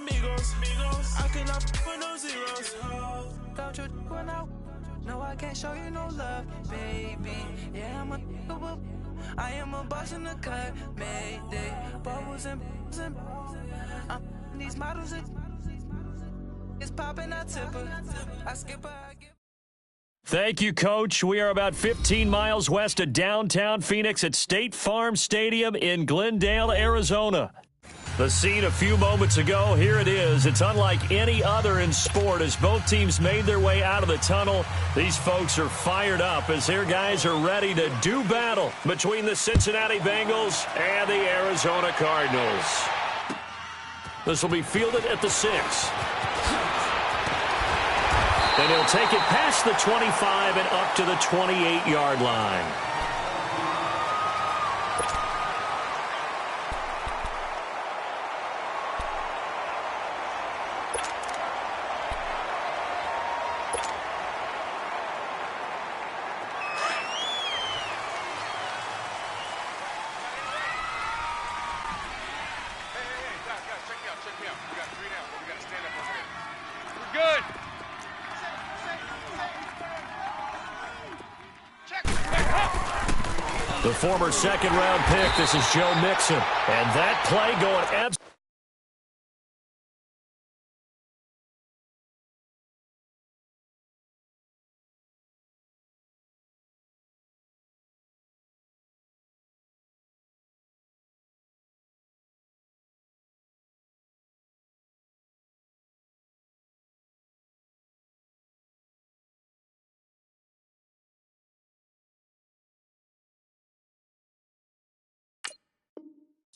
amigos. I cannot for no zeros. Don't you run out? No, I can't show you no love, baby. Yeah, I am a boss in the cut, mayday. Bubbles and these models it's popping, I tip her. I skip her, I give. Thank you, Coach. We are about 15 miles west of downtown Phoenix at State Farm Stadium in Glendale, Arizona. The scene a few moments ago, here it is. It's unlike any other in sport as both teams made their way out of the tunnel. These folks are fired up as their guys are ready to do battle between the Cincinnati Bengals and the Arizona Cardinals. This will be fielded at the 6. Then he'll take it past the 25 and up to the 28-yard line. The former second-round pick, this is Joe Mixon. And that play going absolutely.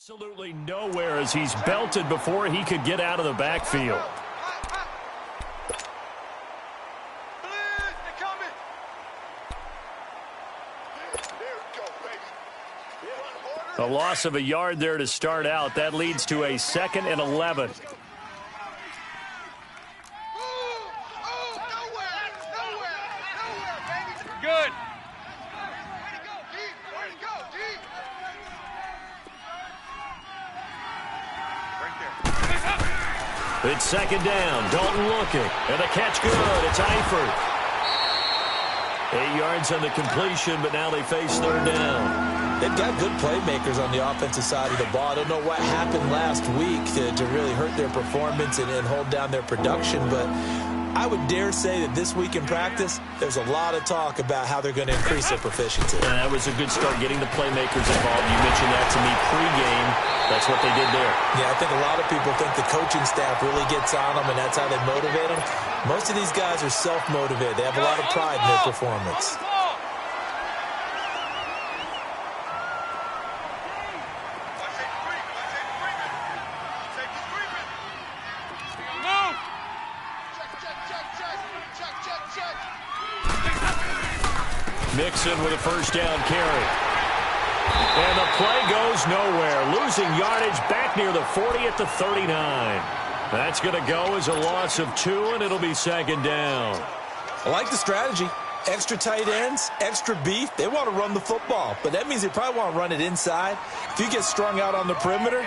Absolutely nowhere as he's belted before he could get out of the backfield. A loss of a yard there to start out. That leads to a 2nd and 11. Good. It's 2nd down. Dalton looking. And the catch good. It's Eifert. 8 yards on the completion, but now they face 3rd down. They've got good playmakers on the offensive side of the ball. I don't know what happened last week to really hurt their performance and hold down their production, but I would dare say that this week in practice, there's a lot of talk about how they're going to increase their proficiency. And that was a good start, getting the playmakers involved. You mentioned that to me pregame. That's what they did there. Yeah, I think a lot of people think the coaching staff really gets on them, and that's how they motivate them. Most of these guys are self-motivated. They have a lot of pride in their performance. Mixon with a 1st down carry. And the play goes nowhere. Losing yardage back near the 40 at the 39. That's going to go as a loss of 2, and it'll be 2nd down. I like the strategy. Extra tight ends, extra beef. They want to run the football, but that means they probably want to run it inside. If you get strung out on the perimeter,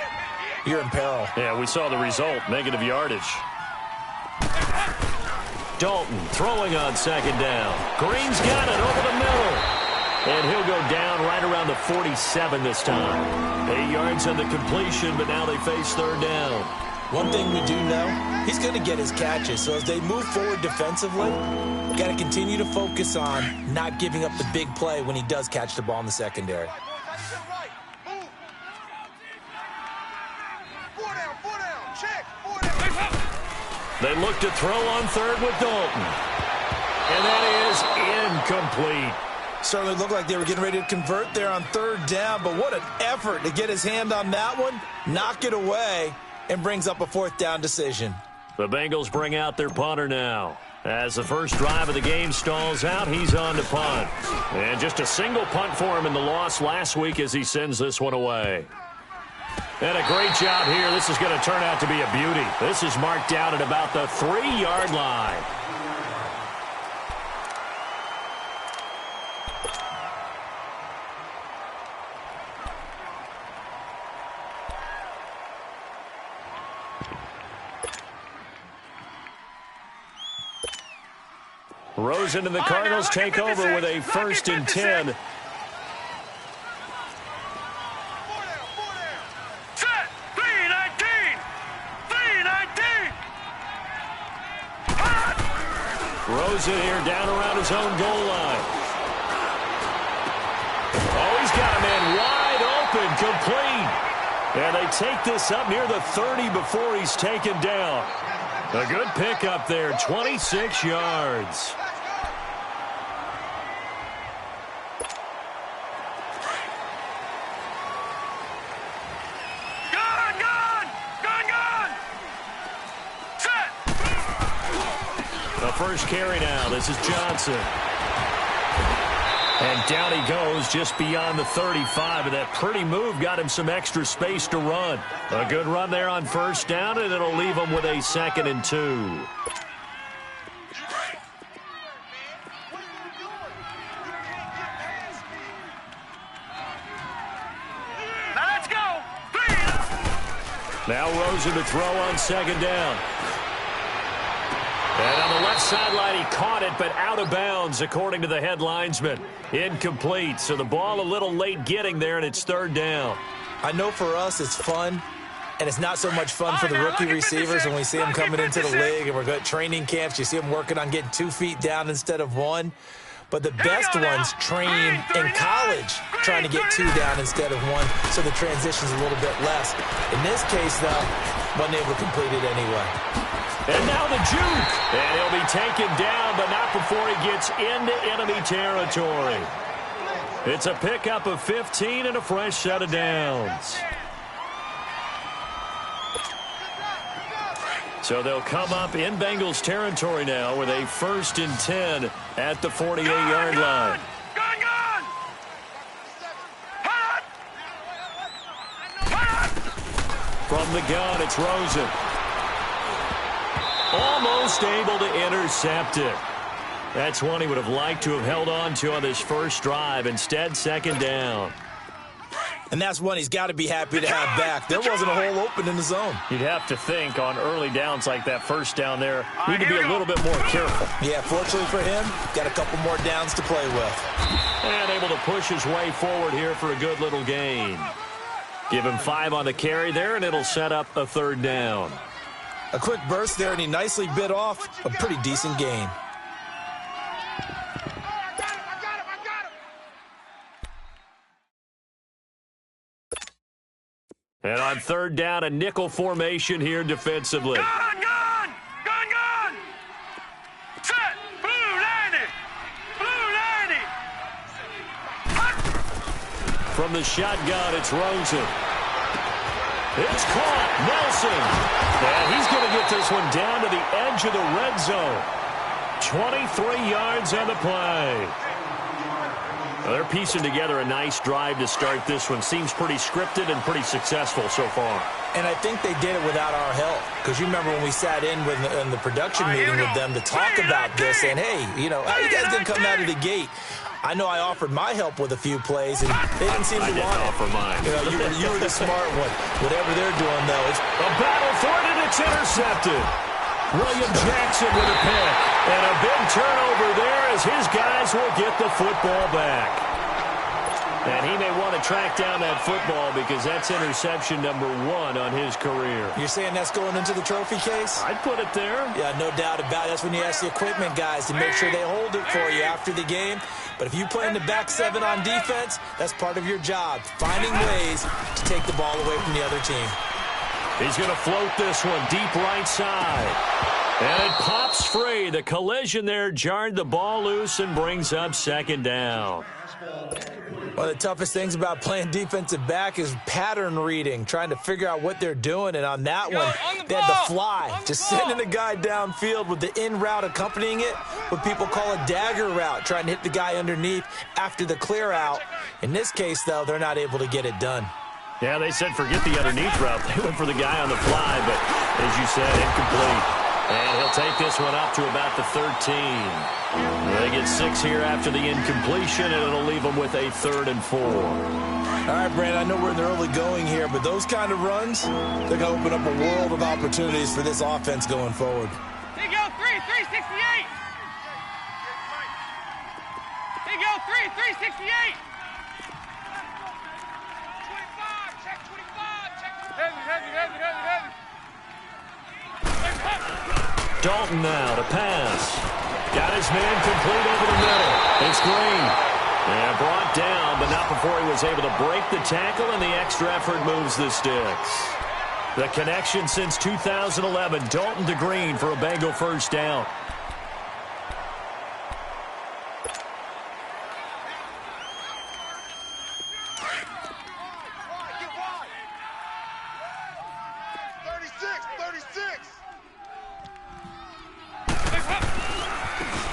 you're in peril. Yeah, we saw the result, negative yardage. Dalton throwing on 2nd down. Green's got it over the middle. And he'll go down right around the 47 this time. 8 yards on the completion, but now they face 3rd down. One thing we do know, he's going to get his catches. So as they move forward defensively, got to continue to focus on not giving up the big play when he does catch the ball in the secondary. They look to throw on 3rd with Dalton. And that is incomplete. Certainly looked like they were getting ready to convert there on 3rd down, but what an effort to get his hand on that one, knock it away, and brings up a 4th down decision. The Bengals bring out their punter now. As the first drive of the game stalls out, he's on to punt. And just a single punt for him in the loss last week as he sends this one away. And a great job here. This is going to turn out to be a beauty. This is marked out at about the 3-yard line. Rosen and the Cardinals take over with a 1st and 10. Rosen here down around his own goal line. Oh, he's got a man wide open, complete. And they take this up near the 30 before he's taken down. A good pickup there, 26 yards. The first carry now. This is Johnson. And down he goes just beyond the 35. And that pretty move got him some extra space to run. A good run there on 1st down, and it'll leave him with a 2nd and 2. Now let's go. Now Rosen to throw on 2nd down. And on the left sideline, he caught it, but out of bounds, according to the head linesman. Incomplete, so the ball a little late getting there, and it's 3rd down. I know for us it's fun, and it's not so much fun for the rookie receivers when we see them coming into the league, and we're going to training camps. You see them working on getting 2 feet down instead of 1. But the best ones train in college trying to get 2 down instead of 1, so the transition's a little bit less. In this case, though, wasn't able to complete it anyway. And now the juke. And he'll be taken down, but not before he gets into enemy territory. It's a pickup of 15 and a fresh set of downs. So they'll come up in Bengals territory now with a 1st and 10 at the 48-yard line. From the gun, it's Rosen. Almost able to intercept it. That's one he would have liked to have held on to on this first drive. Instead, 2nd down. And that's one he's got to be happy to have back. There wasn't a hole open in the zone. You'd have to think on early downs like that 1st down there, need to be a little bit more careful. Yeah, fortunately for him, got a couple more downs to play with. And able to push his way forward here for a good little gain. Give him 5 on the carry there, and it'll set up a 3rd down. A quick burst there, and he nicely bit off a pretty decent gain. And on 3rd down, a nickel formation here defensively. Gun! Set! Blue landing! From the shotgun, it's Rosen. It's caught. Nelson. And he's going to get this one down to the edge of the red zone. 23 yards on the play. Well, they're piecing together a nice drive to start this one. Seems pretty scripted and pretty successful so far. And I think they did it without our help. Because you remember when we sat in the production meeting with them to talk about this, and hey, you know, how you guys didn't come out of the gate? I know I offered my help with a few plays, and they didn't seem to want it. I didn't offer mine. You know, you were the smart one. Whatever they're doing, though, it's a battle for it, and it's intercepted. William Jackson with a pick. And a big turnover there as his guys will get the football back. And he may want to track down that football because that's interception number 1 on his career. You're saying that's going into the trophy case? I'd put it there. Yeah, no doubt about it. That's when you ask the equipment guys to make sure they hold it for you after the game. But if you play in the back 7 on defense, that's part of your job, finding ways to take the ball away from the other team. He's going to float this one deep right side. And it pops free. The collision there jarred the ball loose and brings up 2nd down. One of the toughest things about playing defensive back is pattern reading, trying to figure out what they're doing. And on that one, they had to fly, just sending a guy downfield with the in route accompanying it, what people call a dagger route, trying to hit the guy underneath after the clear out. In this case, though, they're not able to get it done. Yeah, they said forget the underneath route. They went for the guy on the fly, but as you said, incomplete. And he'll take this one up to about the 13. They get 6 here after the incompletion, and it'll leave them with a 3rd and 4. All right, Brandon, I know we're in the early going here, but those kind of runs, they're going to open up a world of opportunities for this offense going forward. Here you go, 368. 368. 25, check 25, check 25. Dalton now to pass. Got his man complete over the middle. It's Green. And brought down, but not before he was able to break the tackle, and the extra effort moves the sticks. The connection since 2011, Dalton to Green for a Bengal first down.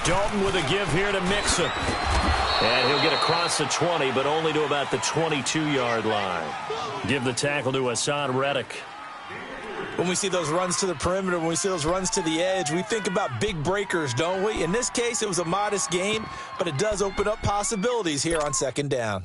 Dalton with a give here to Mixon. And he'll get across the 20, but only to about the 22-yard line. Give the tackle to Hassan Reddick. When we see those runs to the perimeter, when we see those runs to the edge, we think about big breakers, don't we? In this case, it was a modest gain, but it does open up possibilities here on second down.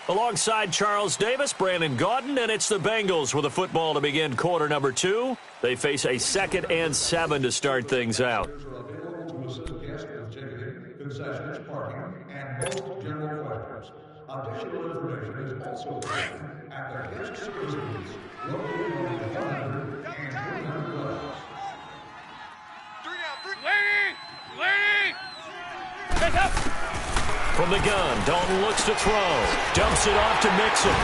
Alongside Charles Davis, Brandon Gaudin, and it's the Bengals with a football to begin quarter number 2. They face a 2nd and 7 to start things out. Additional information is also available at the guest services located on the 100 and 100 levels. Lady! Up! From the gun, Dalton looks to throw. Dumps it off to Mixon.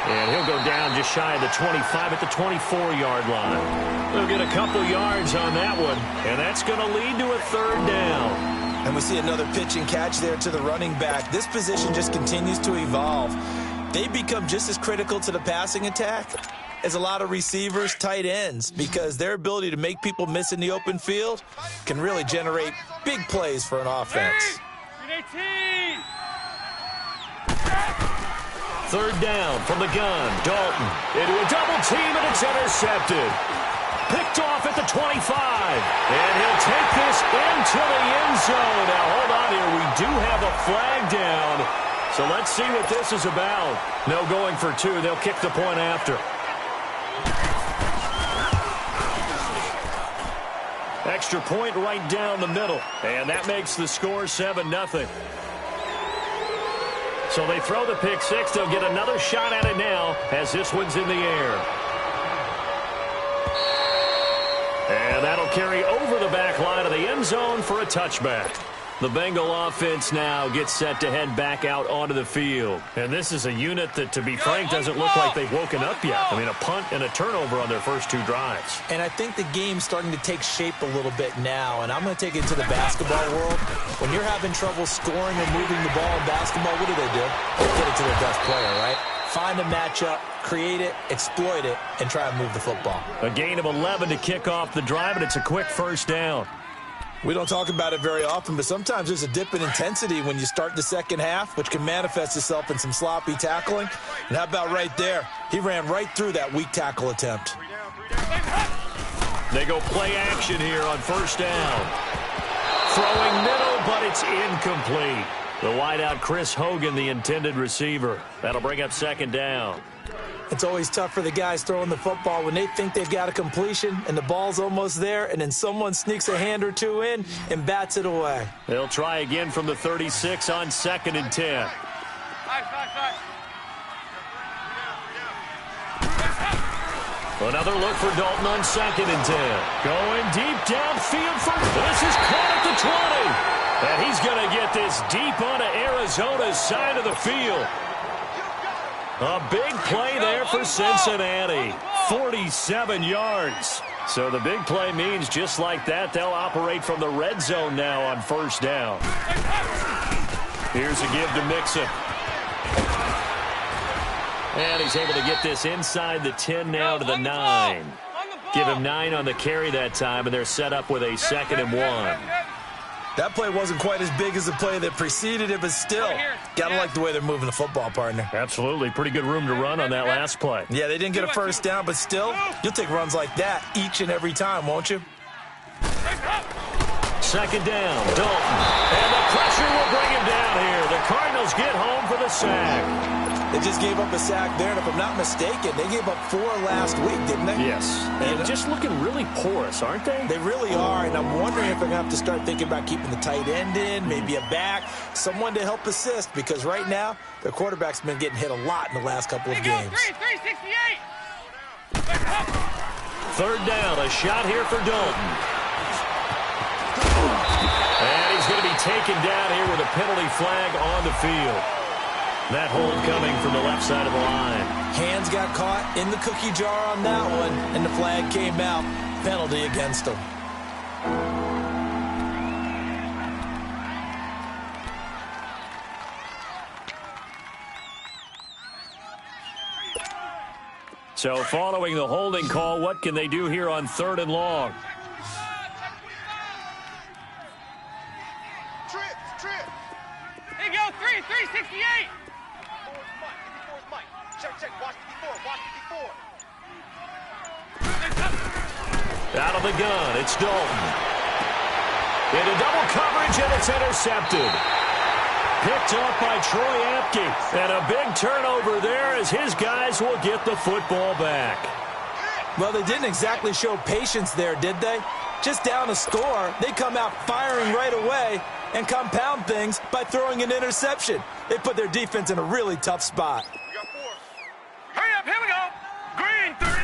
And he'll go down just shy of the 25 at the 24-yard line. They'll get a couple yards on that one, and that's going to lead to a third down. And we see another pitch and catch there to the running back. This position just continues to evolve. They become just as critical to the passing attack as a lot of receivers, tight ends, because their ability to make people miss in the open field can really generate big plays for an offense. 18. Third down from the gun. Dalton into a double team, and it's intercepted. Picked off at the 25. And he'll take this into the end zone. Now, hold on here. We do have a flag down. So let's see what this is about. No going for 2. They'll kick the point after. Extra point right down the middle. And that makes the score 7-0. So they throw the pick 6. They'll get another shot at it now as this one's in the air. And that'll carry over the back line of the end zone for a touchback. The Bengal offense now gets set to head back out onto the field. And this is a unit that, to be frank, doesn't look like they've woken up yet. I mean, a punt and a turnover on their first 2 drives. And I think the game's starting to take shape a little bit now. And I'm going to take it to the basketball world. When you're having trouble scoring or moving the ball in basketball, what do? They get it to their best player, right? Find a matchup, create it, exploit it, and try and move the football. A gain of 11 to kick off the drive, and it's a quick first down. We don't talk about it very often, but sometimes there's a dip in intensity when you start the second half, which can manifest itself in some sloppy tackling. And how about right there? He ran right through that weak tackle attempt. They go play action here on first down. Throwing middle, but it's incomplete. The wideout, Chris Hogan, the intended receiver. That'll bring up second down. It's always tough for the guys throwing the football when they think they've got a completion and the ball's almost there, and then someone sneaks a hand or 2 in and bats it away. They'll try again from the 36 on 2nd and 10. Another look for Dalton on 2nd and 10. Going deep downfield for this is caught at the 20. And he's going to get this deep onto Arizona's side of the field. A big play there for Cincinnati. 47 yards. So the big play means just like that, they'll operate from the red zone now on first down. Here's a give to Mixon. And he's able to get this inside the 10 now to the 9. Give him 9 on the carry that time, and they're set up with a 2nd and 1. That play wasn't quite as big as the play that preceded it, but still, got to like the way they're moving the football, partner. Absolutely. Pretty good room to run on that last play. Yeah, they didn't get a first down, but still, you'll take runs like that each and every time, won't you? Second down, Dalton. And the pressure will bring him down here. The Cardinals get home for the sack. They just gave up a sack there, and if I'm not mistaken, they gave up 4 last week, didn't they? Yes. And just looking really porous, aren't they? They really are, and I'm wondering if they're going to have to start thinking about keeping the tight end in, maybe a back, someone to help assist, because right now, their quarterback's been getting hit a lot in the last couple of games. 368. Third down, a shot here for Dalton. And he's going to be taken down here with a penalty flag on the field. That hold coming from the left side of the line. Hands got caught in the cookie jar on that one, and the flag came out. Penalty against him. So following the holding call, what can they do here on 3rd and long? Trip. Here you go, 368. Check. Watch the Out of the gun, it's Dalton. Into double coverage, and it's intercepted. Picked off by Troy Apke. And a big turnover there as his guys will get the football back. Well, they didn't exactly show patience there, did they? Just down a score, they come out firing right away and compound things by throwing an interception. They put their defense in a really tough spot. Hurry up, here we go. Green, 30.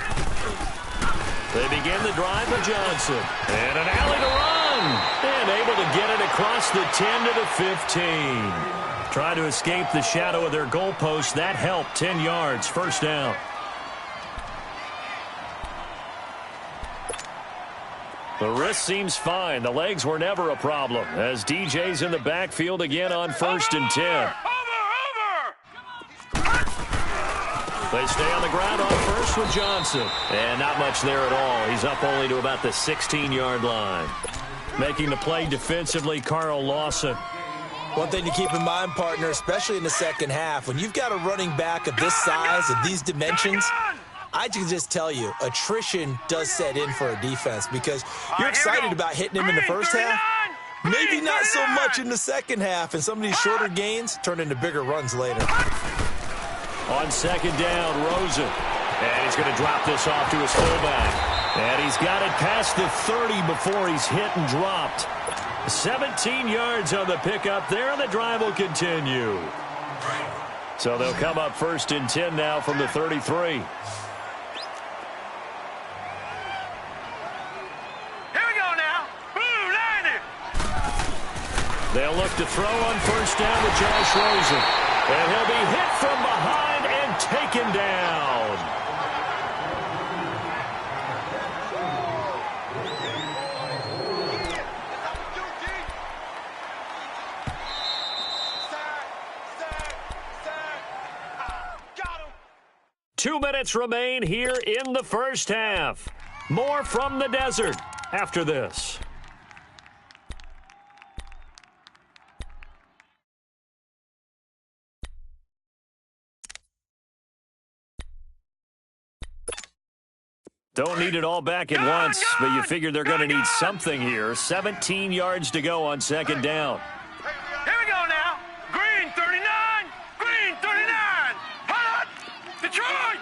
They begin the drive with Johnson. And an alley to run. And able to get it across the 10 to the 15. Trying to escape the shadow of their goalpost. That helped. 10 yards. First down. The wrist seems fine. The legs were never a problem as DJ's in the backfield again on 1st and 10. Over. They stay on the ground on 1st with Johnson. And not much there at all. He's up only to about the 16-yard line. Making the play defensively, Carl Lawson. One thing to keep in mind, partner, especially in the second half, when you've got a running back of this size and these dimensions, I can just tell you, attrition does set in for a defense because you're excited about hitting him in the first half. Maybe not so much in the second half, and some of these shorter gains turn into bigger runs later. On 2nd down, Rosen. And he's going to drop this off to his fullback. And he's got it past the 30 before he's hit and dropped. 17 yards on the pickup there, and the drive will continue. So they'll come up 1st and 10 now from the 33. They'll look to throw on 1st down with Josh Rosen. And he'll be hit from behind and taken down. Got him. 2 minutes remain here in the first half. More from the desert after this. Don't need it all back at once, but you figure they're going to need something here. 17 yards to go on 2nd down. Here we go now. Green 39. Green 39. Hot. Detroit.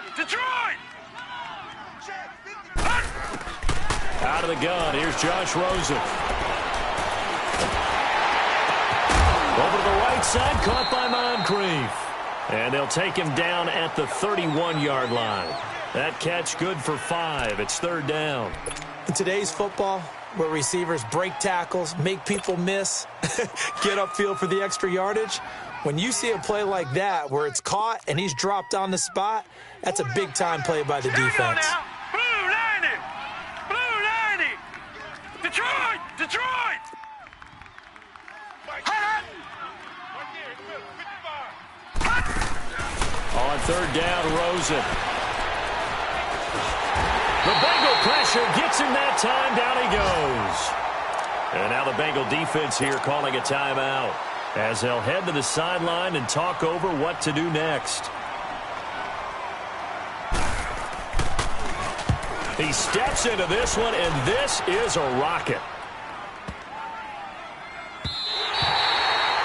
Out of the gun, here's Josh Rosen. Over to the right side, caught by Moncrief. And they'll take him down at the 31-yard line. That catch good for 5. It's 3rd down. In today's football, where receivers break tackles, make people miss, get upfield for the extra yardage, when you see a play like that where it's caught and he's dropped on the spot, that's a big-time play by the defense. Blue 90. Detroit. On 3rd down, Rosen. The Bengal pressure gets him that time. Down he goes. And now the Bengal defense here calling a timeout as they'll head to the sideline and talk over what to do next. He steps into this one, and this is a rocket.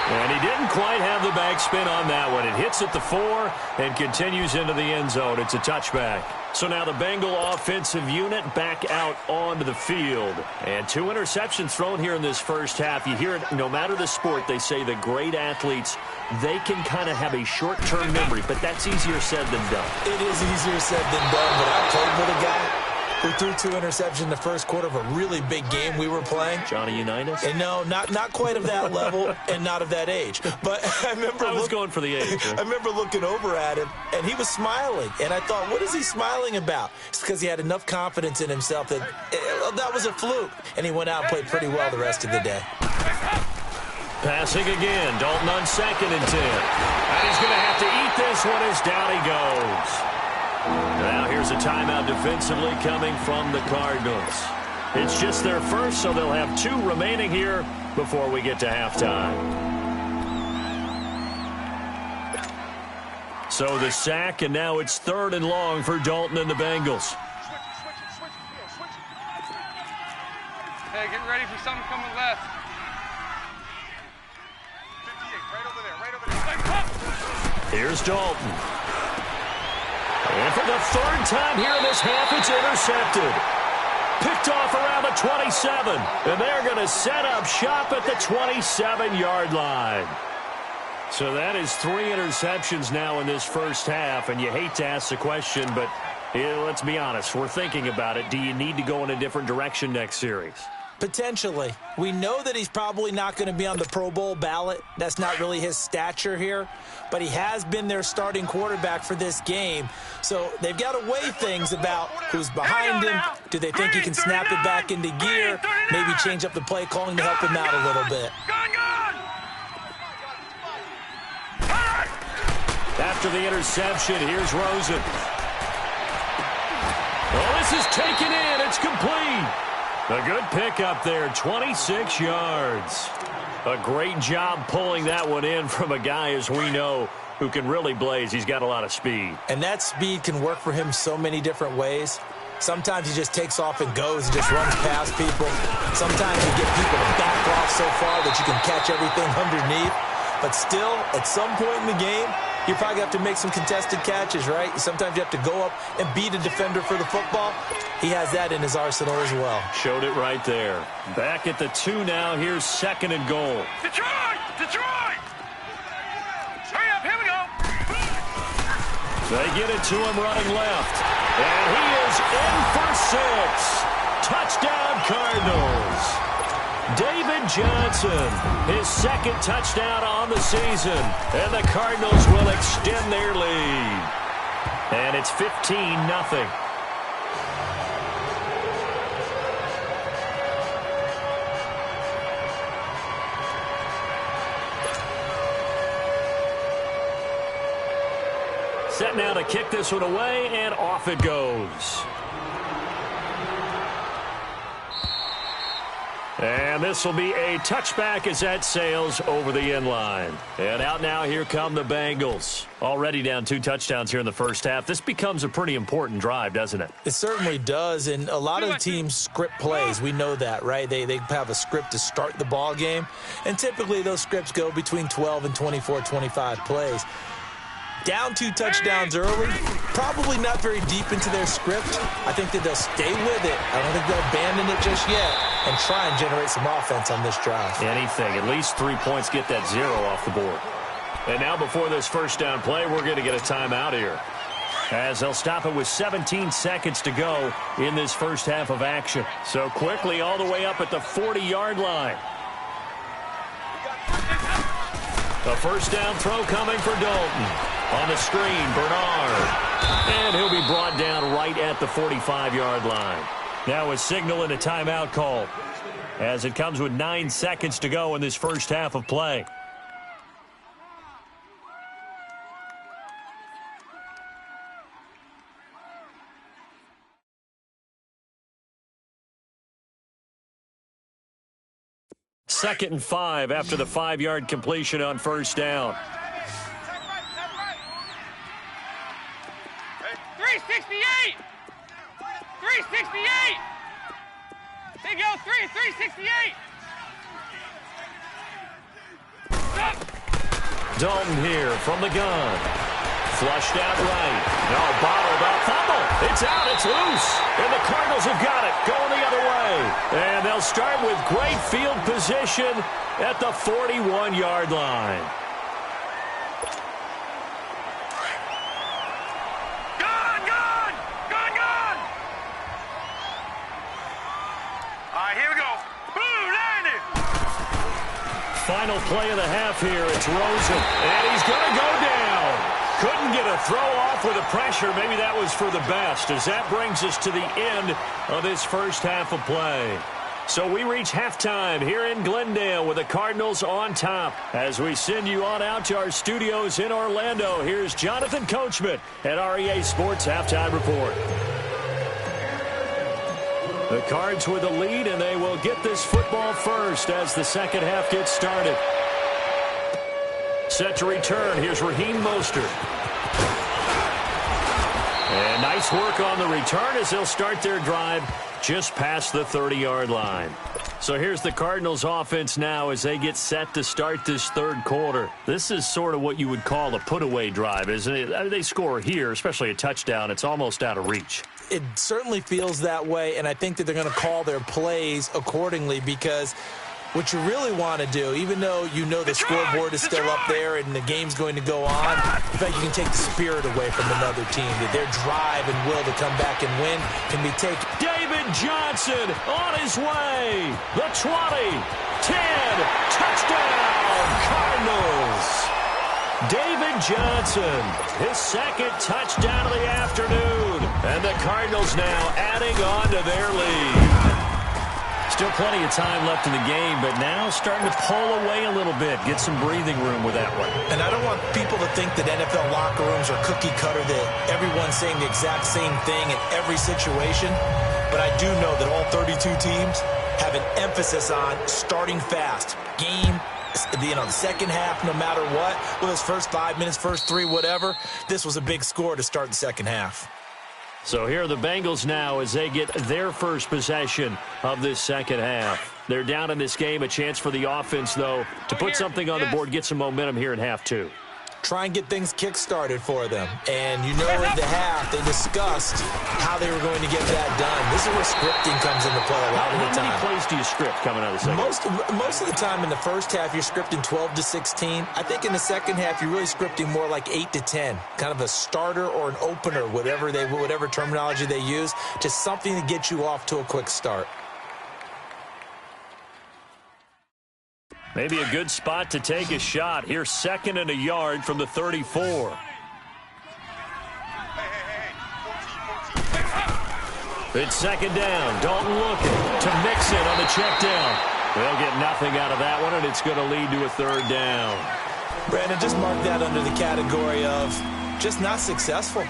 And he didn't quite have the backspin on that one. It hits at the 4 and continues into the end zone. It's a touchback. So now the Bengal offensive unit back out onto the field. And 2 interceptions thrown here in this first half. You hear it, no matter the sport, they say the great athletes, they can kind of have a short-term memory, but that's easier said than done. It is easier said than done, but I played with a guy who threw 2 interceptions in the first quarter of a really big game we were playing. Johnny Unitas? And no, not quite of that level and not of that age. But I remember I was going for the age. Right? I remember looking over at him, and he was smiling. And I thought, what is he smiling about? It's because he had enough confidence in himself that that was a fluke. And he went out and played pretty well the rest of the day. Passing again. Dalton on 2nd and 10. And he's going to have to eat this one as down he goes. Now here's a timeout defensively coming from the Cardinals. It's just their first, so they'll have 2 remaining here before we get to halftime. So the sack, and now it's 3rd and long for Dalton and the Bengals. Hey, get ready for something coming left. 58, right over there. Here's Dalton. And for the 3rd time here in this half, it's intercepted. Picked off around the 27. And they're going to set up shop at the 27-yard line. So that is 3 interceptions now in this first half. And you hate to ask the question, but let's be honest. We're thinking about it. Do you need to go in a different direction next series? Potentially. We know that he's probably not going to be on the Pro Bowl ballot. That's not really his stature here. But he has been their starting quarterback for this game. So they've got to weigh things about who's behind him. Do they think he can snap it back into gear? Maybe change up the play calling to help him out a little bit. After the interception, here's Rosen. Well, this is taken in. It's complete. A good pickup there, 26 yards. A great job pulling that one in from a guy, as we know, who can really blaze. He's got a lot of speed. And that speed can work for him so many different ways. Sometimes he just takes off and goes and just runs past people. Sometimes you get people to back off so far that you can catch everything underneath. But still, at some point in the game, you probably have to make some contested catches, right? Sometimes you have to go up and beat a defender for the football. He has that in his arsenal as well. Showed it right there. Back at the 2 now. Here's 2nd and goal. Detroit! Detroit! Hurry up, here we go! They get it to him running left. And he is in for 6. Touchdown, Cardinals. David Johnson, his 2nd touchdown on the season. And the Cardinals will extend their lead. And it's 15-0. Set now to kick this one away, and off it goes. And this will be a touchback as that sails over the end line. And out now, here come the Bengals. Already down 2 touchdowns here in the first half. This becomes a pretty important drive, doesn't it? It certainly does, and a lot of teams script plays. We know that, right? They have a script to start the ball game, and typically those scripts go between 12 and 24, 25 plays. Down 2 touchdowns early, probably not very deep into their script. I think that they'll stay with it. I don't think they'll abandon it just yet and try and generate some offense on this drive. Anything. At least 3 points, get that 0 off the board. And now before this first down play, we're going to get a timeout here, as they'll stop it with 17 seconds to go in this first half of action. So quickly all the way up at the 40-yard line. A first down throw coming for Dalton. On the screen, Bernard. And he'll be brought down right at the 45-yard line. Now a signal and a timeout call, as it comes with 9 seconds to go in this first half of play. Second and 5 after the 5-yard completion on first down. 368! 368! They go 368! Stop! Dalton here from the gun. Flushed out right. No, bottled up. Fumble. It's out. It's loose. And the Cardinals have got it. Going the other way. And they'll start with great field position at the 41-yard line. Final play of the half here. It's Rosen. And he's going to go down. Couldn't get a throw off with the pressure. Maybe that was for the best, as that brings us to the end of this first half of play. So we reach halftime here in Glendale with the Cardinals on top. As we send you on out to our studios in Orlando, here's Jonathan Coachman at REA Sports Halftime Report. The Cards with the lead, and they will get this football first as the second half gets started. Set to return. Here's Raheem Mostert. And nice work on the return as they'll start their drive just past the 30-yard line. So here's the Cardinals offense now as they get set to start this third quarter. This is sort of what you would call a put-away drive, isn't it? I mean, they score here, especially a touchdown. It's almost out of reach. It certainly feels that way, and I think that they're going to call their plays accordingly, because what you really want to do, even though you know the scoreboard is still up there and the game's going to go on, in fact, you can take the spirit away from another team, that their drive and will to come back and win can be taken. David Johnson on his way. The 20, 10, touchdown, Cardinals. David Johnson, his second touchdown of the afternoon. And the Cardinals now adding on to their lead. Still plenty of time left in the game, but now starting to pull away a little bit. Get some breathing room with that one. And I don't want people to think that NFL locker rooms are cookie cutter, that everyone's saying the exact same thing in every situation. But I do know that all 32 teams have an emphasis on starting fast. Game, the second half, no matter what, well, those first 5 minutes, first 3, whatever, this was a big score to start the second half. So here are the Bengals now as they get their first possession of this second half. They're down in this game. A chance for the offense, though, to put something on the board, get some momentum here in half two. Try and get things kick-started for them. And you know, in the half, they discussed how they were going to get that done. This is where scripting comes into play a lot of the time. How many plays do you script coming out of the second? Most of the time in the first half, you're scripting 12 to 16. I think in the second half, you're really scripting more like 8 to 10. Kind of a starter or an opener, whatever terminology they use. Just something to get you off to a quick start. Maybe a good spot to take a shot. Here's 2nd and a yard from the 34. It's 2nd down. Dalton looking to Mixon on the check down. They'll get nothing out of that one, and it's going to lead to a 3rd down. Brandon, just mark that under the category of just not successful.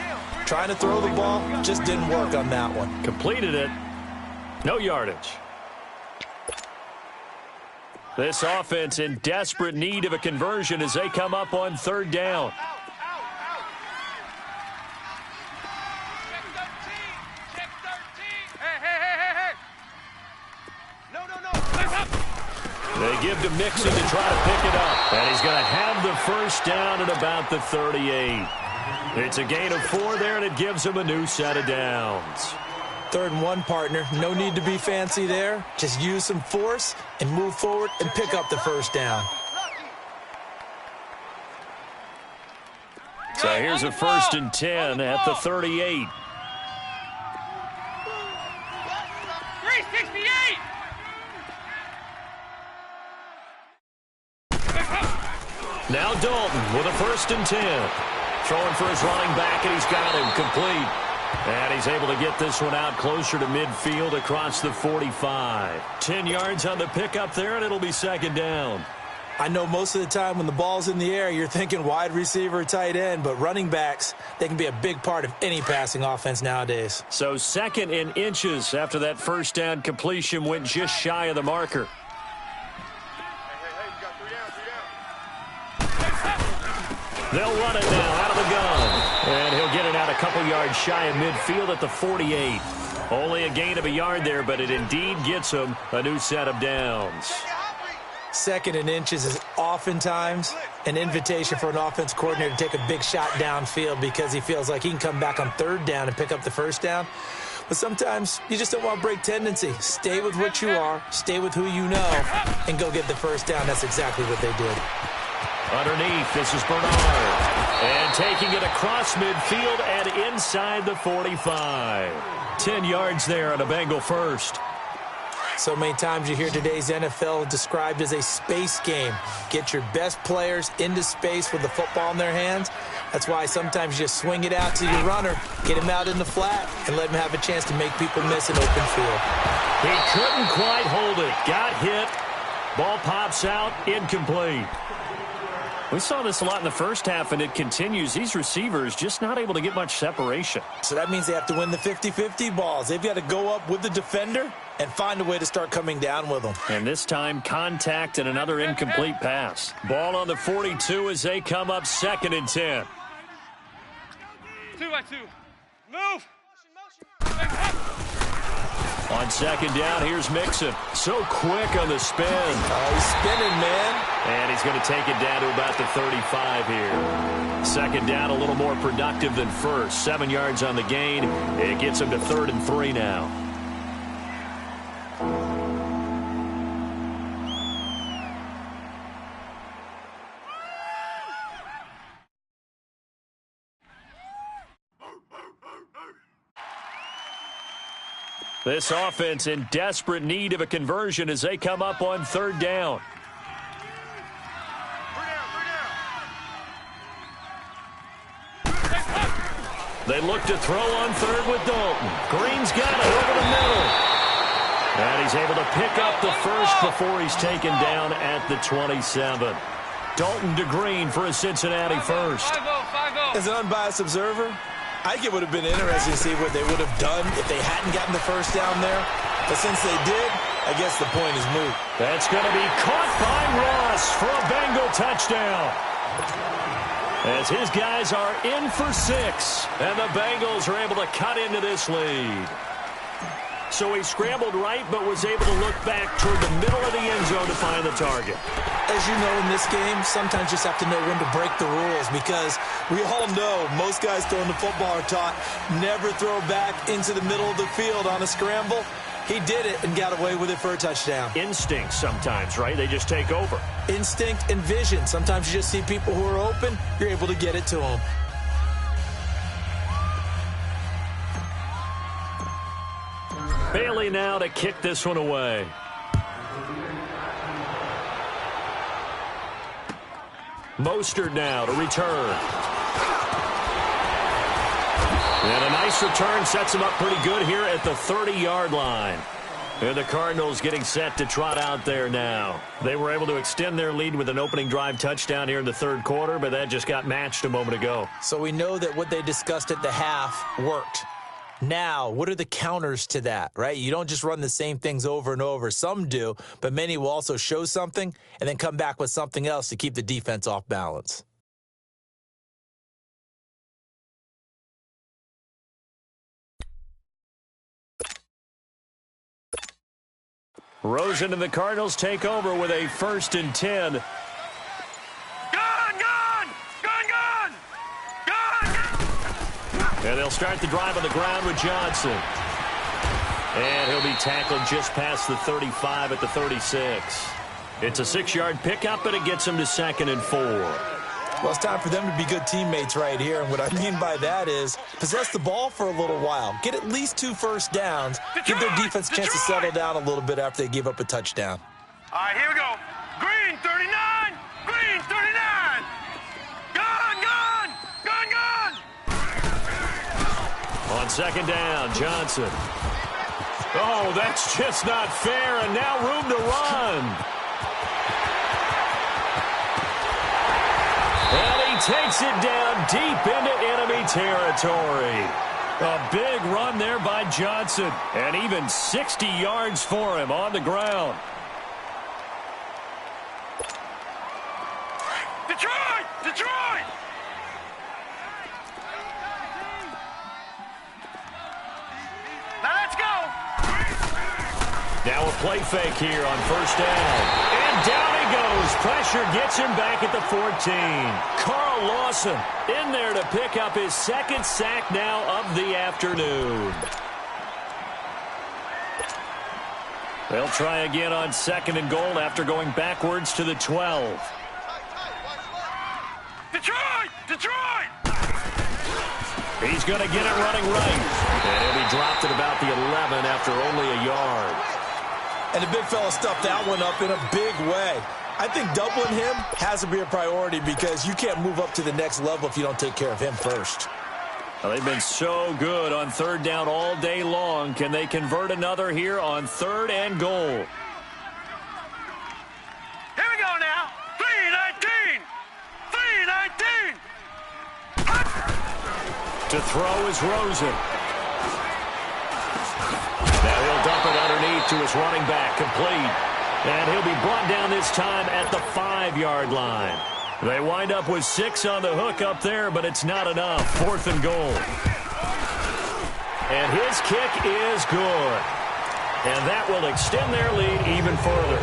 Trying to throw the ball, just didn't work on that one. Completed it. No yardage. This offense in desperate need of a conversion as they come up on 3rd down. Check 13. Hey. No. They give to Mixon to try to pick it up. And he's going to have the first down at about the 38. It's a gain of 4 there, and it gives him a new set of downs. 3rd and 1, partner. No need to be fancy there. Just use some force and move forward and pick up the first down. So here's a 1st and 10 at the 38. 368. Now Dalton with a 1st and 10. Throwing for his running back, and he's got him complete. And he's able to get this one out closer to midfield across the 45. 10 yards on the pickup there, and it'll be 2nd down. I know most of the time when the ball's in the air, you're thinking wide receiver, tight end, but running backs, they can be a big part of any passing offense nowadays. So 2nd in inches after that 1st down completion went just shy of the marker. They'll run it now out of the gun. And he'll get it out a couple yards shy of midfield at the 48. Only a gain of a yard there, but it indeed gets him a new set of downs. Second and inches is oftentimes an invitation for an offense coordinator to take a big shot downfield because he feels like he can come back on third down and pick up the first down. But sometimes you just don't want to break tendency. Stay with what you are, stay with who you know, and go get the first down. That's exactly what they did. Underneath, this is Bernard. And taking it across midfield and inside the 45. 10 yards there on a Bengal first. So many times you hear today's NFL described as a space game. Get your best players into space with the football in their hands. That's why sometimes you just swing it out to your runner, get him out in the flat, and let him have a chance to make people miss an open field. He couldn't quite hold it. Got hit. Ball pops out. Incomplete. We saw this a lot in the first half, and it continues. These receivers just not able to get much separation. So that means they have to win the 50-50 balls. They've got to go up with the defender and find a way to start coming down with them. And this time, contact and another incomplete pass. Ball on the 42 as they come up 2nd and 10. 2-by-2. Move. On 2nd down, here's Mixon. So quick on the spin. Oh, he's spinning, man. And he's going to take it down to about the 35 here. 2nd down, a little more productive than first. 7 yards on the gain. It gets him to 3rd and 3 now. This offense in desperate need of a conversion as they come up on 3rd down. They look to throw on 3rd with Dalton. Green's got it over the middle. And he's able to pick up the first before he's taken down at the 27. Dalton to Green for a Cincinnati first. As an unbiased observer, I think it would have been interesting to see what they would have done if they hadn't gotten the first down there. But since they did, I guess the point is moot. That's going to be caught by Ross for a Bengal touchdown. As his guys are in for 6, and the Bengals are able to cut into this lead. So he scrambled right, but was able to look back toward the middle of the end zone to find the target. As you know, in this game, sometimes you just have to know when to break the rules because we all know most guys throwing the football are taught never throw back into the middle of the field on a scramble. He did it and got away with it for a touchdown. Instinct sometimes, right? They just take over. Instinct and vision. Sometimes you just see people who are open, you're able to get it to them. Bailey now to kick this one away. Mostert now to return. And a nice return sets him up pretty good here at the 30-yard line. And the Cardinals getting set to trot out there now. They were able to extend their lead with an opening drive touchdown here in the 3rd quarter, but that just got matched a moment ago. So we know that what they discussed at the half worked. Now, what are the counters to that, right? You don't just run the same things over and over. Some do, but many will also show something and then come back with something else to keep the defense off balance. Rosen and the Cardinals take over with a 1st and 10. And they'll start the drive on the ground with Johnson. And he'll be tackled just past the 35 at the 36. It's a 6-yard pickup, and it gets him to 2nd and 4. Well, it's time for them to be good teammates right here. And what I mean by that is possess the ball for a little while. Get at least 2 first downs. Give their defense a chance to settle down a little bit after they give up a touchdown. All right, here we go. Green, 39. Green, 39. Gone, gone. Gone, gone. On 2nd down, Johnson. Oh, that's just not fair, and now room to run. And he takes it down deep into enemy territory. A big run there by Johnson, and even 60 yards for him on the ground. Detroit! Detroit! Now let's go. Now a play fake here on 1st down. And down he goes. Pressure gets him back at the 14. Carl Lawson in there to pick up his second sack now of the afternoon. They'll try again on 2nd and goal after going backwards to the 12. Detroit! Detroit! He's going to get it running right. And he'll be dropped at about the 11 after only a yard. And the big fella stuffed that one up in a big way. I think doubling him has to be a priority because you can't move up to the next level if you don't take care of him first. Well, they've been so good on 3rd down all day long. Can they convert another here on 3rd and goal? Here we go now. 3-19. 3-19. To throw is Rosen. Now he'll dump it underneath to his running back, complete. And he'll be brought down this time at the 5-yard line. They wind up with 6 on the hook up there, but it's not enough. 4th and goal. And his kick is good. And that will extend their lead even further.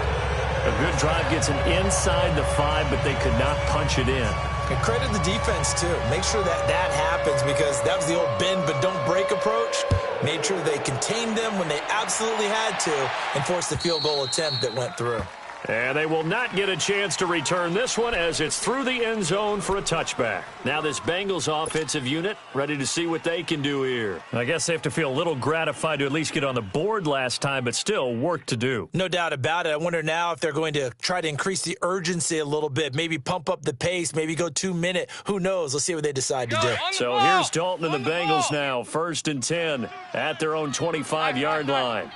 A good drive gets them inside the 5, but they could not punch it in. And credit the defense, too. Make sure that that happens because that was the old bend but don't break approach. Made sure they contained them when they absolutely had to and forced the field goal attempt that went through. And they will not get a chance to return this one as it's through the end zone for a touchback. Now this Bengals offensive unit ready to see what they can do here. I guess they have to feel a little gratified to at least get on the board last time, but still work to do. No doubt about it. I wonder now if they're going to try to increase the urgency a little bit, maybe pump up the pace, maybe go 2-minute. Who knows? Let's see what they decide to do. So here's Dalton and the Bengals now, 1st and 10 at their own 25-yard line.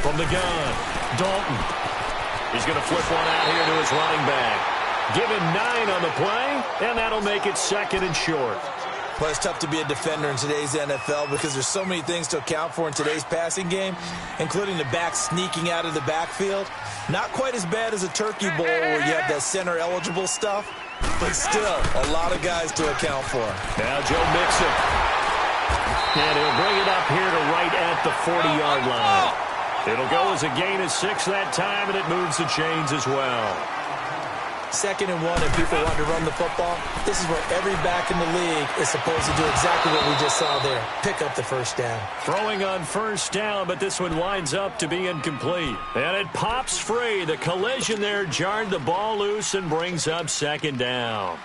From the gun, Dalton. He's going to flip one out here to his running back. Give him 9 on the play, and that'll make it 2nd and short. Well, it's tough to be a defender in today's NFL because there's so many things to account for in today's passing game, including the back sneaking out of the backfield. Not quite as bad as a turkey bowl where you have that center-eligible stuff, but still a lot of guys to account for. Now Joe Mixon. And he'll bring it up here to right at the 40-yard line. It'll go as a gain of 6 that time, and it moves the chains as well. 2nd and 1, and people want to run the football. This is where every back in the league is supposed to do exactly what we just saw there. Pick up the 1st down. Throwing on 1st down, but this one winds up to be incomplete. And it pops free. The collision there jarred the ball loose and brings up 2nd down.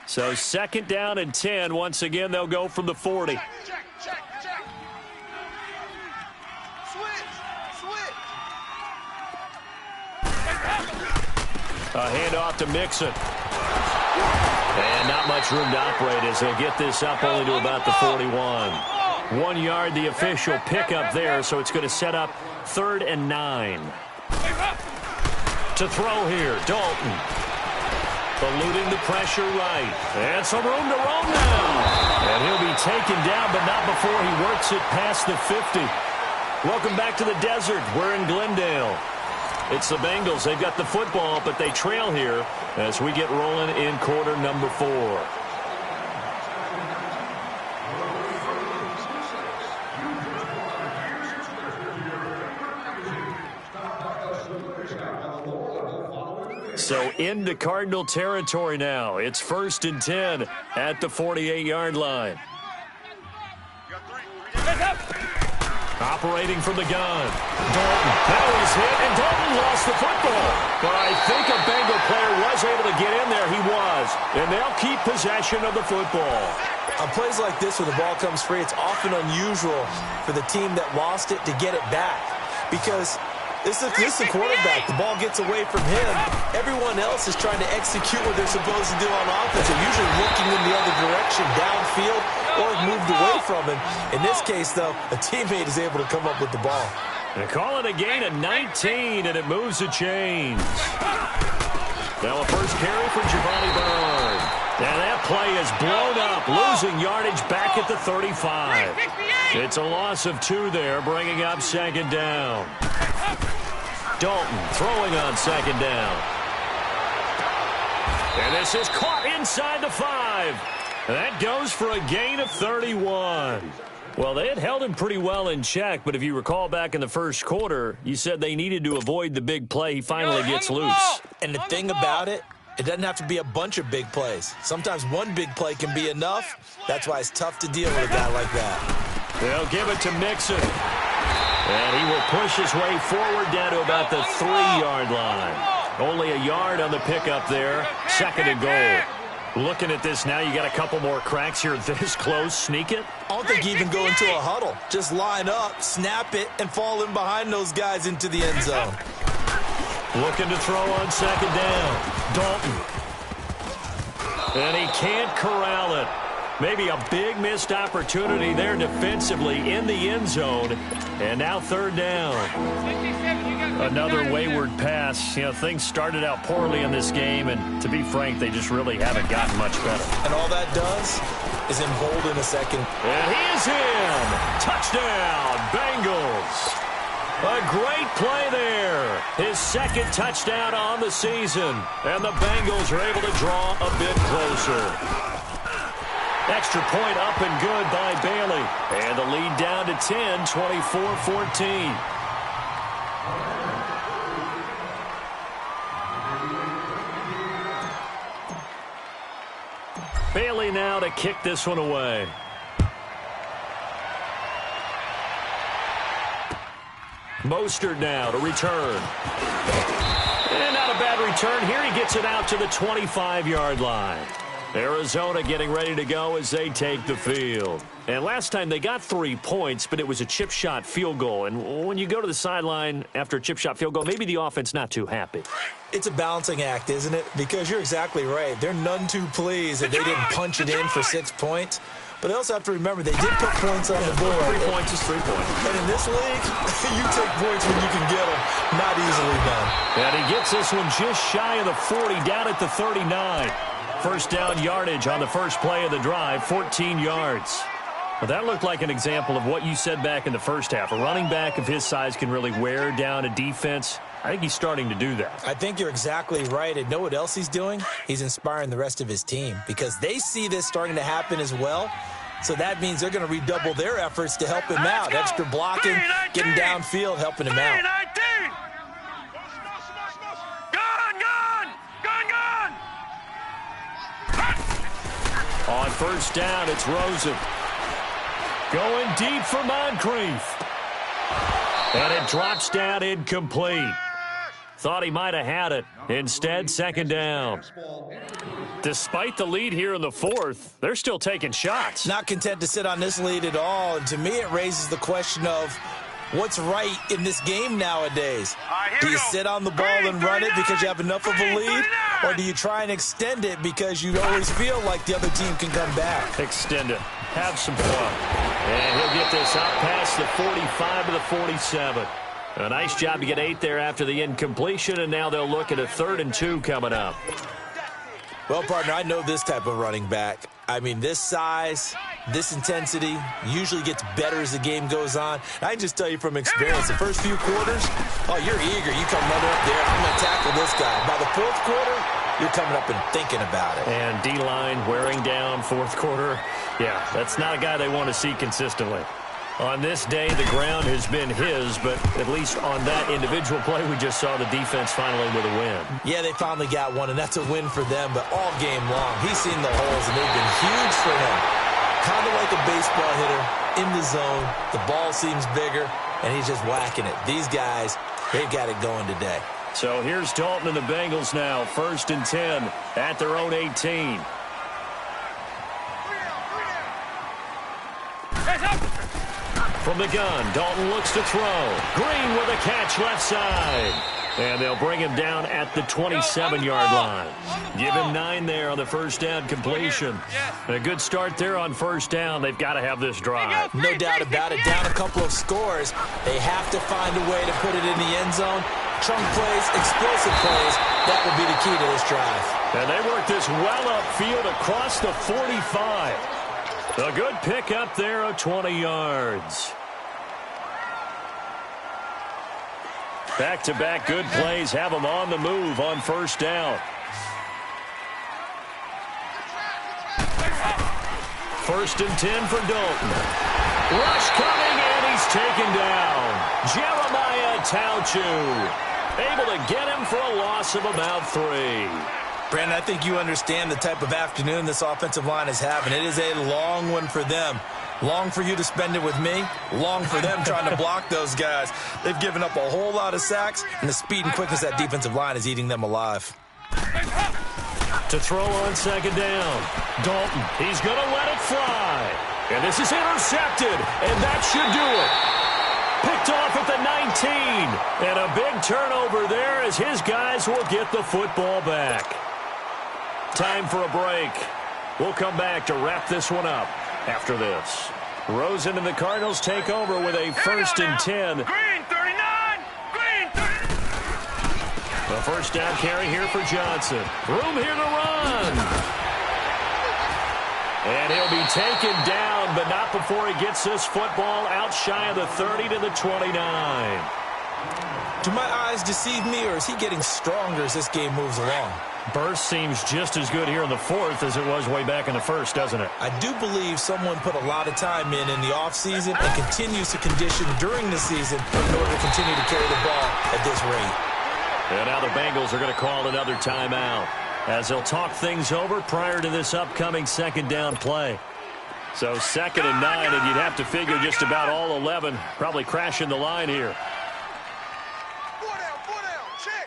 So 2nd down and 10. Once again, they'll go from the 40. A handoff to Mixon. And not much room to operate as they'll get this up only to about the 41. 1 yard, the official pickup there, so it's going to set up 3rd and 9. To throw here, Dalton. Eluding the pressure right. And some room to roam now. And he'll be taken down, but not before he works it past the 50. Welcome back to the desert. We're in Glendale. It's the Bengals. They've got the football, but they trail here as we get rolling in quarter number 4. So into Cardinal territory now. It's 1st and 10 at the 48-yard line. Operating from the gun. Dalton. Now he's hit, and Dalton lost the football. But I think a Bengal player was able to get in there. He was. And they'll keep possession of the football. On plays like this where the ball comes free, it's often unusual for the team that lost it to get it back. Because this is the quarterback. The ball gets away from him. Everyone else is trying to execute what they're supposed to do on offense. They're usually looking in the other direction, downfield, or moved away from him. In this case, though, a teammate is able to come up with the ball. They call it a gain of 19, and it moves the chains. Now a first carry for Giovanni Bernard. And that play is blown up, losing yardage back at the 35. It's a loss of 2 there, bringing up 2nd down. Dalton throwing on 2nd down. And this is caught inside the 5. That goes for a gain of 31. Well, they had held him pretty well in check, but if you recall back in the first quarter, you said they needed to avoid the big play. He finally gets loose. And the thing about it, it doesn't have to be a bunch of big plays. Sometimes one big play can be enough. That's why it's tough to deal with a guy like that. They'll give it to Mixon. And he will push his way forward down to about the 3-yard line. Only a yard on the pickup there. 2nd and goal. Looking at this now, you got a couple more cracks here this close. Sneak it? I don't think you even go into a huddle. Just line up, snap it, and fall in behind those guys into the end zone. Looking to throw on 2nd down. Dalton. And he can't corral it. Maybe a big missed opportunity there defensively in the end zone. And now 3rd down. Another wayward pass. You know, things started out poorly in this game, and to be frank, they just really haven't gotten much better. And all that does is embolden a second. And he is in. Touchdown, Bengals. A great play there. His 2nd touchdown on the season. And the Bengals are able to draw a bit closer. Extra point up and good by Bailey. And the lead down to 10, 24-14. Bailey now to kick this one away. Mostert now to return. And not a bad return here. He gets it out to the 25-yard line. Arizona getting ready to go as they take the field. And last time they got 3 points, but it was a chip shot field goal. And when you go to the sideline after a chip shot field goal, maybe the offense not too happy. It's a balancing act, isn't it? Because you're exactly right. They're none too pleased that they didn't punch it in for 6 points. But they also have to remember they did put points on the board. 3 points is 3 points. And in this league, you take points when you can get them. Not easily done. And he gets this one just shy of the 40, down at the 39. First down yardage on the first play of the drive, 14 yards. Well, that looked like an example of what you said back in the first half. A running back of his size can really wear down a defense. I think he's starting to do that. I think you're exactly right. And know what else he's doing? He's inspiring the rest of his team because they see this starting to happen as well. So that means they're going to redouble their efforts to help him out. Extra blocking, getting downfield, helping him out. On first down, it's Rosen. Going deep for Moncrief. And it drops down incomplete. Thought he might have had it. Instead, 2nd down. Despite the lead here in the 4th, they're still taking shots. Not content to sit on this lead at all. And to me, it raises the question of what's right in this game nowadays. Do you sit on the ball and run it because you have enough of a lead? Or do you try and extend it because you always feel like the other team can come back? Extend it. Have some fun. And he'll get this out past the 45 to the 47. A nice job to get 8 there after the incompletion, and now they'll look at a 3rd and 2 coming up. Well, partner, I know this type of running back. I mean, this size, this intensity usually gets better as the game goes on. I can just tell you from experience, the first few quarters, oh, you're eager. You come running up there, I'm going to tackle this guy. By the 4th quarter, you're coming up and thinking about it. And D-line wearing down 4th quarter. Yeah, that's not a guy they want to see consistently. On this day, the ground has been his, but at least on that individual play, we just saw the defense finally with a win. Yeah, they finally got one, and that's a win for them, but all game long, he's seen the holes, and they've been huge for him. Kind of like a baseball hitter in the zone. The ball seems bigger, and he's just whacking it. These guys, they've got it going today. So here's Dalton and the Bengals now, 1st and 10 at their own 18. From the gun, Dalton looks to throw. Green with a catch left side. And they'll bring him down at the 27-yard line. Give him 9 there on the first down completion. And a good start there on first down. They've got to have this drive. No doubt about it. Down a couple of scores. They have to find a way to put it in the end zone. Chunk plays, explosive plays. That will be the key to this drive. And they work this well upfield across the 45. A good pick up there of 20 yards. Back-to-back good plays have them on the move on first down. First and 10 for Dalton. Rush coming, and he's taken down. Jeremiah Tauchu able to get him for a loss of about 3. Brandon, I think you understand the type of afternoon this offensive line is having. It is a long one for them. Long for you to spend it with me. Long for them trying to block those guys. They've given up a whole lot of sacks, and the speed and quickness of that defensive line is eating them alive. To throw on second down. Dalton, he's going to let it fly. And this is intercepted, and that should do it. Picked off at the 19. And a big turnover there as his guys will get the football back. Time for a break. We'll come back to wrap this one up after this. Rosen and the Cardinals take over with a 1st and 10. Green 39! Green 39! The first down carry here for Johnson. Room here to run. And he'll be taken down, but not before he gets this football out shy of the 30 to the 29. Do my eyes deceive me, or is he getting stronger as this game moves along? Burst seems just as good here in the 4th as it was way back in the 1st, doesn't it? I do believe someone put a lot of time in the offseason and continues to condition during the season in order to continue to carry the ball at this rate. And now the Bengals are going to call another timeout as they'll talk things over prior to this upcoming second down play. So 2nd and 9, and you'd have to figure just about all 11 probably crashing the line here.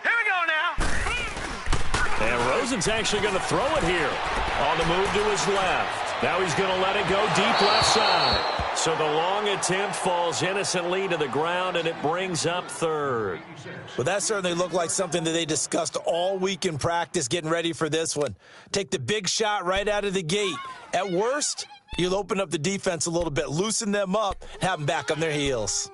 Here we go now. And Rosen's actually going to throw it here. On the move to his left. Now he's going to let it go deep left side. So the long attempt falls innocently to the ground, and it brings up 3rd. Well, that certainly looked like something that they discussed all week in practice getting ready for this one. Take the big shot right out of the gate. At worst, you'll open up the defense a little bit, loosen them up, and have them back on their heels.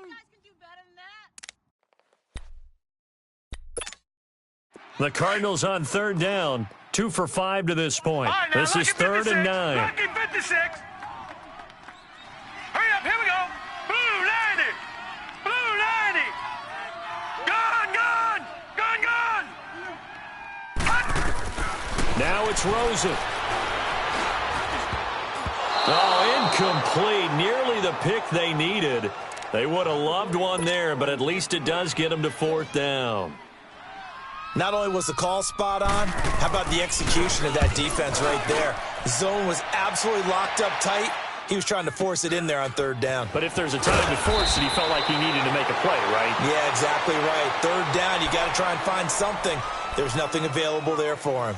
The Cardinals on 3rd down. 2 for 5 to this point. Right, now, this is 3rd and 9. Lucky 56. Hurry up, here we go. Blue 90. Blue 90. Gone, gone. Gone, gone. Now it's Rosen. Oh, incomplete. Nearly the pick they needed. They would have loved one there, but at least it does get them to 4th down. Not only was the call spot on, how about the execution of that defense right there? The zone was absolutely locked up tight. He was trying to force it in there on 3rd down. But if there's a time to force it, he felt like he needed to make a play, right? Yeah, exactly right. 3rd down, you got to try and find something. There's nothing available there for him.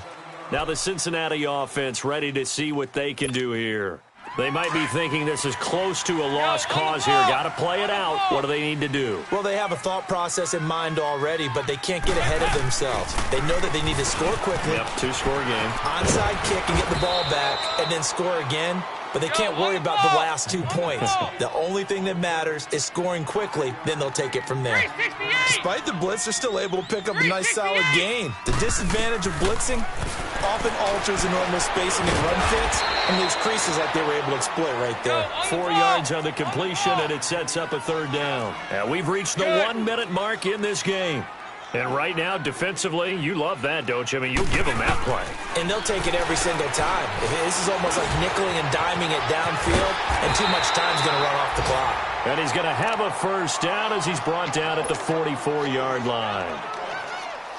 Now the Cincinnati offense ready to see what they can do here. They might be thinking this is close to a lost cause here. Got to play it out. What do they need to do? Well, they have a thought process in mind already, but they can't get ahead of themselves. They know that they need to score quickly. Yep, 2-score game. Onside kick and get the ball back, and then score again. But they can't worry about the last 2 points. The only thing that matters is scoring quickly, then they'll take it from there. Despite the blitz, they're still able to pick up a nice, solid gain. The disadvantage of blitzing often alters the normal spacing and run fits and leaves creases like they were able to exploit right there. 4 yards on the completion, and it sets up a 3rd down. And we've reached the 1-minute mark in this game. And right now, defensively, you love that, don't you? I mean, you'll give them that play. And they'll take it every single time. This is almost like nickeling and diming it downfield, and too much time's going to run off the clock. And he's going to have a 1st down as he's brought down at the 44-yard line.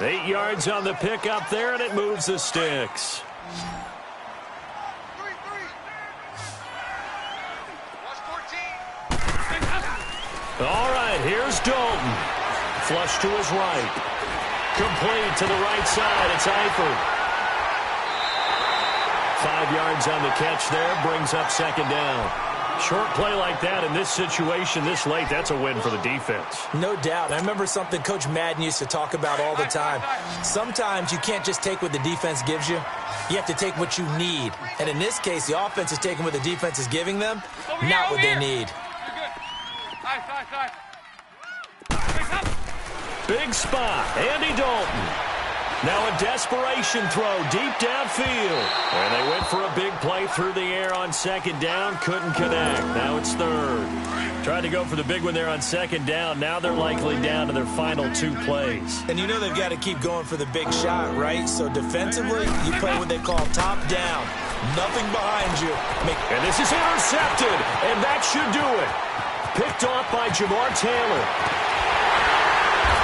8 yards on the pickup there, and it moves the sticks. All right, here's Dalton. Flush to his right. Complete to the right side. It's Eifert. 5 yards on the catch there. Brings up 2nd down. Short play like that in this situation this late, that's a win for the defense. No doubt. I remember something Coach Madden used to talk about all the time. Sometimes you can't just take what the defense gives you. You have to take what you need. And in this case, the offense is taking what the defense is giving them, not what they need. Big spot. Andy Dalton. Now a desperation throw deep downfield. And they went for a big play through the air on 2nd down. Couldn't connect. Now it's 3rd. Tried to go for the big one there on 2nd down. Now they're likely down to their final 2 plays. And you know they've got to keep going for the big shot, right? So defensively, you play what they call top down. Nothing behind you. And this is intercepted, and that should do it. Picked off by Jamar Taylor.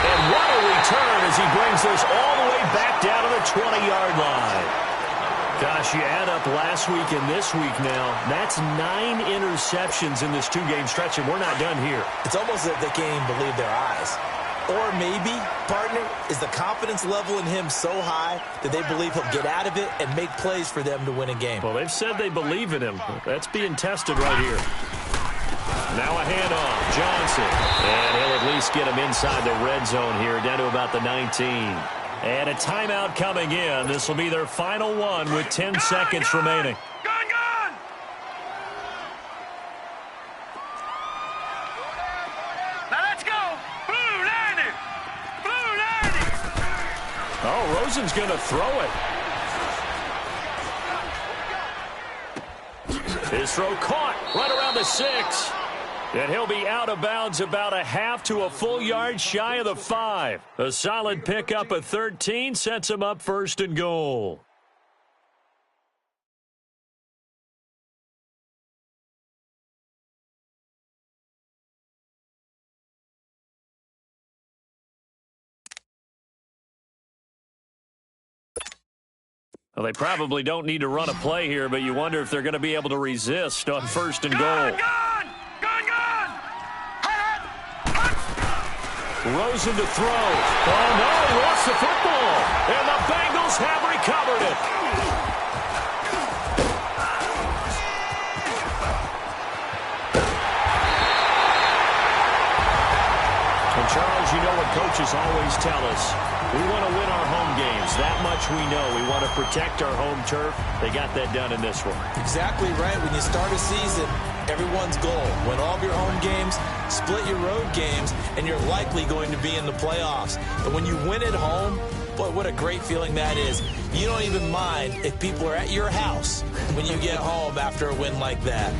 And what a return as he brings this all the way back down to the 20-yard line. Gosh, you add up last week and this week now. That's 9 interceptions in this 2-game stretch, and we're not done here. It's almost as if they can't even believe their eyes. Or maybe, partner, is the confidence level in him so high that they believe he'll get out of it and make plays for them to win a game. Well, they've said they believe in him. That's being tested right here. Now a handoff, Johnson. And he'll at least get him inside the red zone here, down to about the 19. And a timeout coming in. This will be their final one with 10 seconds remaining. Gone! Now let's go! Blue 90! Blue 90! Oh, Rosen's going to throw it. His throw caught right around the 6. And he'll be out of bounds about a half to a full yard shy of the 5. A solid pickup of 13 sets him up 1st and goal. Well, they probably don't need to run a play here, but you wonder if they're going to be able to resist on 1st and goal. Gone! Rosen to throw. Oh, no, he lost the football. And the Bengals have recovered it. And, Charles, you know what coaches always tell us. We want to win our home games. That much we know. We want to protect our home turf. They got that done in this one. Exactly right. When you start a season, everyone's goal: win all of your home games, split your road games, and you're likely going to be in the playoffs. But when you win at home, boy, what a great feeling that is. You don't even mind if people are at your house when you get home after a win like that.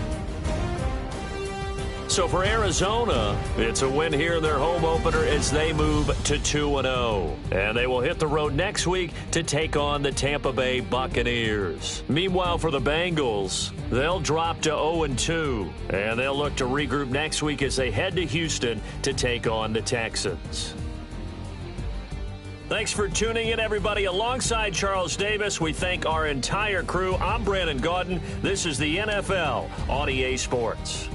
So for Arizona, it's a win here in their home opener as they move to 2-0. And they will hit the road next week to take on the Tampa Bay Buccaneers. Meanwhile, for the Bengals, they'll drop to 0-2. And they'll look to regroup next week as they head to Houston to take on the Texans. Thanks for tuning in, everybody. Alongside Charles Davis, we thank our entire crew. I'm Brandon Gaudin. This is the NFL on EA Sports.